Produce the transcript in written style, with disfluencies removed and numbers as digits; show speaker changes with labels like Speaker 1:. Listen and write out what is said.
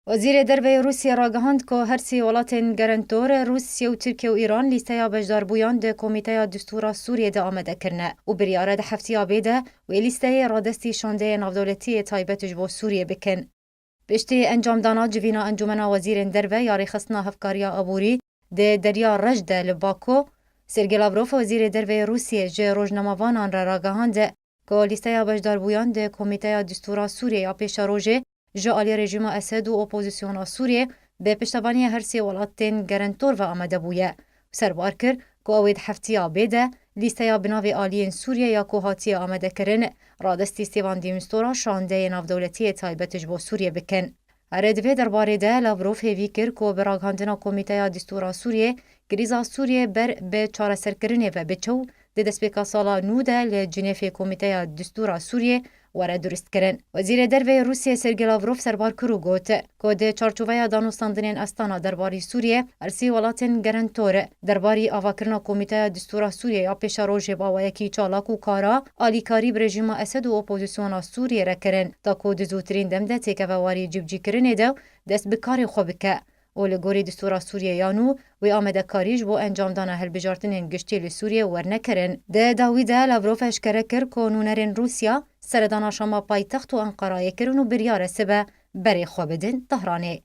Speaker 1: وزیر دربه روسیه را گهاند که هر سی ولاتین گرانتور روسیه و ترکیه و ایران لیسته بجداربویان ده کمیته دستور سوریه ده آمده کرنه و بریاره ده هفته آبیده و لیسته رادستی شانده نافدولتی تایبتش با سوریه بکن. پشتی انجام دانا جوینا انجمنا وزیر دربه یاری خستنا هفکاریا عبوری ده دریا رجد لباکو سرگی لاوروف وزیر دربه روسیه جه روزنامه‌وانان را گهانده که لیسته بجداربویان ده کمیته دستور سوریه یا پیش روزه جالی رژیم اسد و اپوزیسیون سوریه به پشتوانی هر سی ولاتین گرانتور و آمده بویه. سربار کرد که اوید هفته آبیده لیسته بناوی آلین سوریه یا کوهاتی آمده کرن رادستی استیوان دیمستورا شانده نافدولتی تایبتش با سوریه بکن. ردوی درباره ده لاوروف هیوی کرد که براغاندنا کمیته دستور سوریه گریزا سوریه بر به چاره سرکرنه و بچو ده دسپیکا سالا نوده لجنیف کمیته دستور سوریه وره درست کرن. وزیر دربه روسیه سرگی لاوروف سربار کرو گوت که ده چارچوبه دانوستاندنین استانا درباری سوریه ارسی ولاتین گرانتور درباری آواکرنا کمیته دستور سوریه یا پیش روژ با یکی چالاک و کارا آلیکاری برژیم اسد و اپوزیسیون سوریه را کرن تا که ده زودترین دمده تیکه واری جبجی کرنه ده دست بکاری خوب که و لگوری دستور سوریه یانو و آمده کاریج بو انجام دانه هلبجارتنین گشتی لسوریه ورنه کرن. ده داویده لاوروف اشکره کر که نونرین روسیا سردانا شما پایتخت و انقرای کرن و بریاره سبه بری خوابدن طهرانه.